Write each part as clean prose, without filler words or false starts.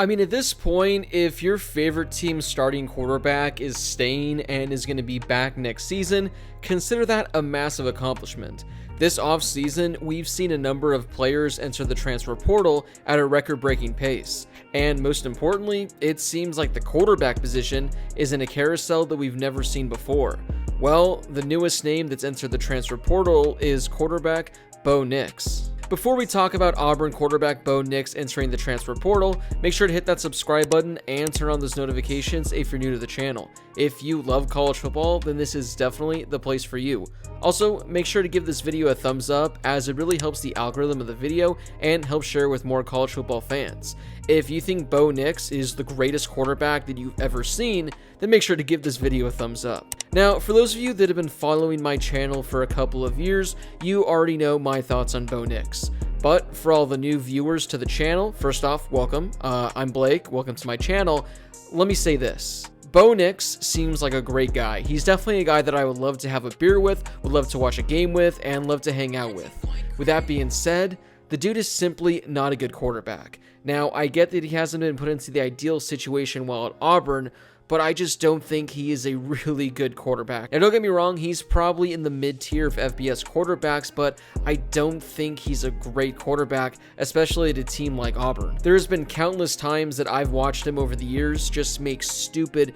I mean, at this point, if your favorite team's starting quarterback is staying and is going to be back next season, consider that a massive accomplishment. This offseason, we've seen a number of players enter the transfer portal at a record-breaking pace. And most importantly, it seems like the quarterback position is in a carousel that we've never seen before. Well, the newest name that's entered the transfer portal is quarterback Bo Nix. Before we talk about Auburn quarterback Bo Nix entering the transfer portal, make sure to hit that subscribe button and turn on those notifications if you're new to the channel. If you love college football, then this is definitely the place for you. Also, make sure to give this video a thumbs up as it really helps the algorithm of the video and helps share with more college football fans. If you think Bo Nix is the greatest quarterback that you've ever seen, then make sure to give this video a thumbs up. Now, for those of you that have been following my channel for a couple of years, you already know my thoughts on Bo Nix. But for all the new viewers to the channel, first off, welcome. I'm Blake, welcome to my channel. Let me say this. Bo Nix seems like a great guy. He's definitely a guy that I would love to have a beer with, would love to watch a game with, and love to hang out with. With that being said, the dude is simply not a good quarterback. Now, I get that he hasn't been put into the ideal situation while at Auburn, but I just don't think he is a really good quarterback. Now, don't get me wrong, he's probably in the mid-tier of FBS quarterbacks, but I don't think he's a great quarterback, especially at a team like Auburn. There's been countless times that I've watched him over the years just make stupid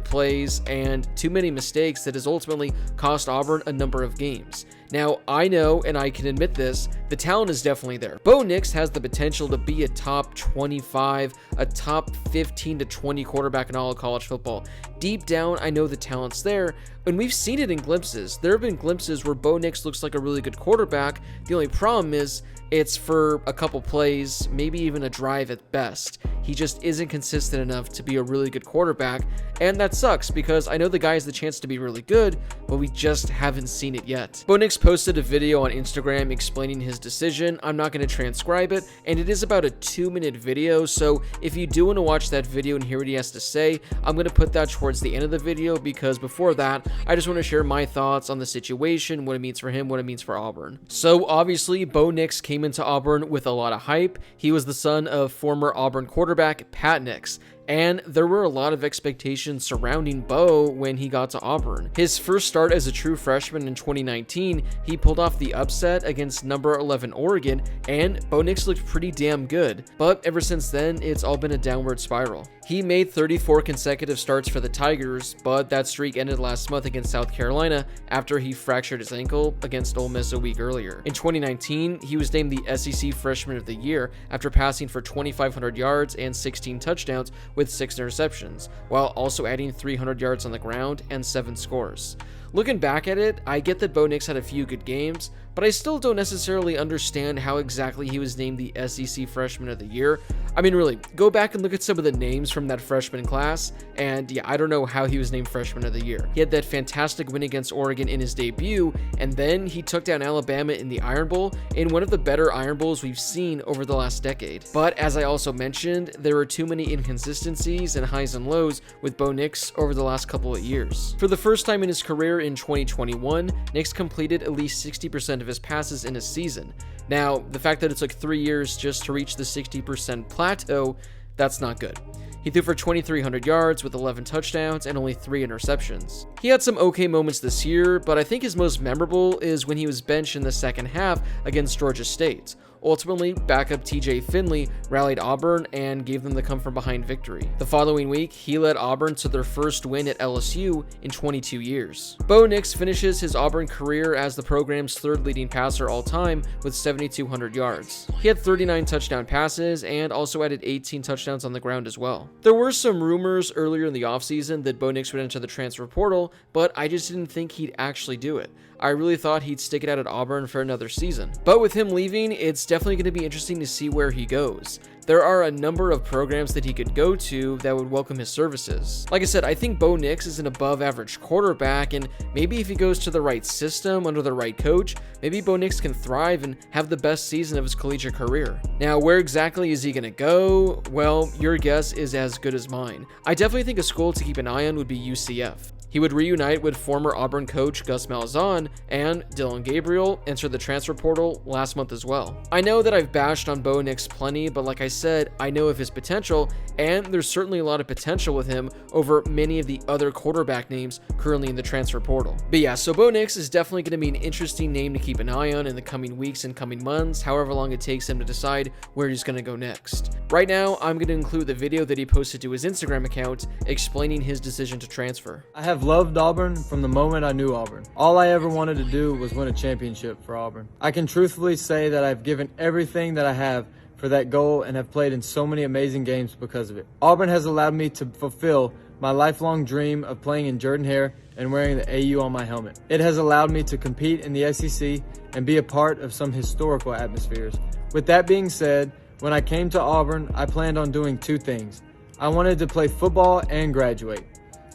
plays and too many mistakes that has ultimately cost Auburn a number of games. Now, I know, and I can admit this, the talent is definitely there. Bo Nix has the potential to be a top 25, a top 15 to 20 quarterback in all of college football. Deep down, I know the talent's there, and we've seen it in glimpses. There have been glimpses where Bo Nix looks like a really good quarterback. The only problem is it's for a couple plays, maybe even a drive at best. He just isn't consistent enough to be a really good quarterback, and that sucks because I know the guy has the chance to be really good, but we just haven't seen it yet. Bo Nix posted a video on Instagram explaining his decision. I'm not going to transcribe it, and it is about a 2-minute video, so if you do want to watch that video and hear what he has to say, I'm going to put that towards the end of the video because before that, I just want to share my thoughts on the situation, what it means for him, what it means for Auburn. So obviously, Bo Nix came into Auburn with a lot of hype. He was the son of former Auburn quarterback Pat Nix, and there were a lot of expectations surrounding Bo when he got to Auburn. His first start as a true freshman in 2019, he pulled off the upset against number 11 Oregon, and Bo Nix looked pretty damn good. But ever since then, it's all been a downward spiral. He made 34 consecutive starts for the Tigers, but that streak ended last month against South Carolina after he fractured his ankle against Ole Miss a week earlier. In 2019, he was named the SEC Freshman of the Year after passing for 2,500 yards and 16 touchdowns with 6 interceptions, while also adding 300 yards on the ground and 7 scores. Looking back at it, I get that Bo Nix had a few good games, but I still don't necessarily understand how exactly he was named the SEC Freshman of the Year. I mean, really, go back and look at some of the names from that freshman class, and yeah, I don't know how he was named Freshman of the Year. He had that fantastic win against Oregon in his debut, and then he took down Alabama in the Iron Bowl, in one of the better Iron Bowls we've seen over the last decade. But as I also mentioned, there were too many inconsistencies and highs and lows with Bo Nix over the last couple of years. For the first time in his career in 2021, Nix completed at least 60% of his passes in a season. Now, the fact that it took 3 years just to reach the 60% plateau, that's not good. He threw for 2,300 yards with 11 touchdowns and only 3 interceptions. He had some okay moments this year, but I think his most memorable is when he was benched in the second half against Georgia State. Ultimately, backup TJ Finley rallied Auburn and gave them the come-from-behind victory. The following week, he led Auburn to their first win at LSU in 22 years. Bo Nix finishes his Auburn career as the program's third leading passer all time with 7,200 yards. He had 39 touchdown passes and also added 18 touchdowns on the ground as well. There were some rumors earlier in the offseason that Bo Nix would enter the transfer portal, but I just didn't think he'd actually do it. I really thought he'd stick it out at Auburn for another season. But with him leaving, it's definitely going to be interesting to see where he goes. There are a number of programs that he could go to that would welcome his services. Like I said, I think Bo Nix is an above average quarterback, and maybe if he goes to the right system under the right coach, maybe Bo Nix can thrive and have the best season of his collegiate career. Now, where exactly is he going to go? Well, your guess is as good as mine. I definitely think a school to keep an eye on would be UCF. He would reunite with former Auburn coach Gus Malzahn, and Dillon Gabriel entered the transfer portal last month as well. I know that I've bashed on Bo Nix plenty, but like I said, I know of his potential, and there's certainly a lot of potential with him over many of the other quarterback names currently in the transfer portal. But yeah, so Bo Nix is definitely going to be an interesting name to keep an eye on in the coming weeks and coming months, however long it takes him to decide where he's going to go next. Right now, I'm going to include the video that he posted to his Instagram account explaining his decision to transfer. I have loved Auburn from the moment I knew Auburn. All I ever wanted to do was win a championship for Auburn. I can truthfully say that I've given everything that I have for that goal and have played in so many amazing games because of it. Auburn has allowed me to fulfill my lifelong dream of playing in Jordan-Hare and wearing the AU on my helmet. It has allowed me to compete in the SEC and be a part of some historical atmospheres. With that being said, when I came to Auburn, I planned on doing two things. I wanted to play football and graduate.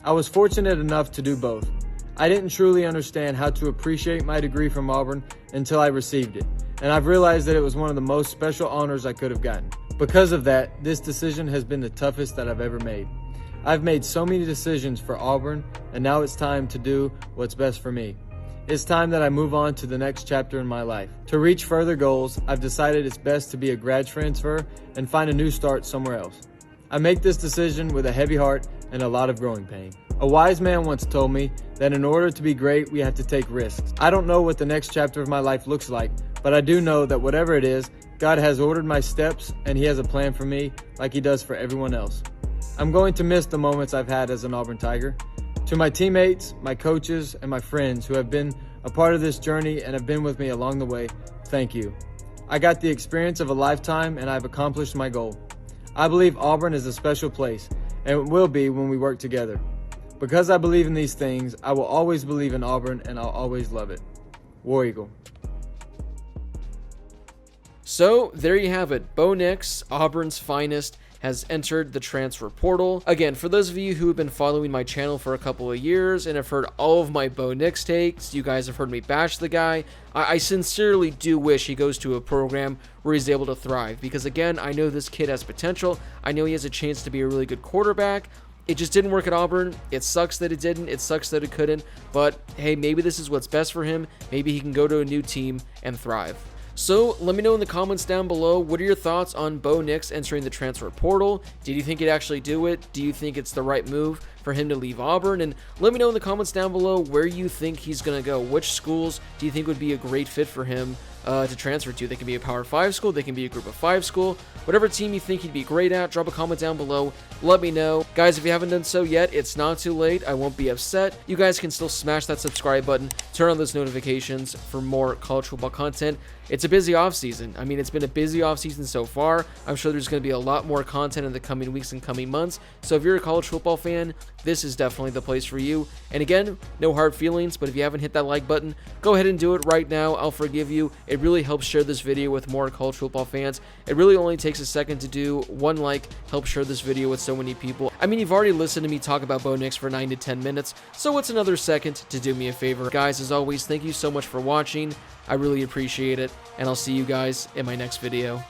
I was fortunate enough to do both. I didn't truly understand how to appreciate my degree from Auburn until I received it, and I've realized that it was one of the most special honors I could have gotten. Because of that, this decision has been the toughest that I've ever made. I've made so many decisions for Auburn, and now it's time to do what's best for me. It's time that I move on to the next chapter in my life. To reach further goals, I've decided it's best to be a grad transfer and find a new start somewhere else. I make this decision with a heavy heart and a lot of growing pain. A wise man once told me that in order to be great, we have to take risks. I don't know what the next chapter of my life looks like, but I do know that whatever it is, God has ordered my steps and He has a plan for me like He does for everyone else. I'm going to miss the moments I've had as an Auburn Tiger. To my teammates, my coaches, and my friends who have been a part of this journey and have been with me along the way, thank you. I got the experience of a lifetime and I've accomplished my goal. I believe Auburn is a special place, and it will be when we work together. Because I believe in these things, I will always believe in Auburn and I'll always love it. War Eagle. So there you have it. Bo Nix, Auburn's finest, has entered the transfer portal. Again, for those of you who have been following my channel for a couple of years and have heard all of my Bo Nix takes, you guys have heard me bash the guy. I sincerely do wish he goes to a program where he's able to thrive, because again, I know this kid has potential. I know he has a chance to be a really good quarterback. It just didn't work at Auburn. It sucks that it didn't. It sucks that it couldn't. But hey, maybe this is what's best for him. Maybe he can go to a new team and thrive. So let me know in the comments down below, what are your thoughts on Bo Nix entering the transfer portal? Did you think he'd actually do it? Do you think it's the right move for him to leave Auburn? And let me know in the comments down below where you think he's going to go. Which schools do you think would be a great fit for him to transfer to? They can be a Power 5 school, they can be a Group of 5 school. Whatever team you think he'd be great at, drop a comment down below. Let me know. Guys, if you haven't done so yet, it's not too late. I won't be upset. You guys can still smash that subscribe button, turn on those notifications for more college football content. It's a busy offseason. I mean, it's been a busy offseason so far. I'm sure there's going to be a lot more content in the coming weeks and coming months. So if you're a college football fan, this is definitely the place for you. And again, no hard feelings, but if you haven't hit that like button, go ahead and do it right now. I'll forgive you. It really helps share this video with more college football fans. It really only takes a second to do. One like helps share this video with so many people. I mean, you've already listened to me talk about Bo Nix for 9 to 10 minutes, so what's another second to do me a favor? Guys, as always, thank you so much for watching. I really appreciate it, and I'll see you guys in my next video.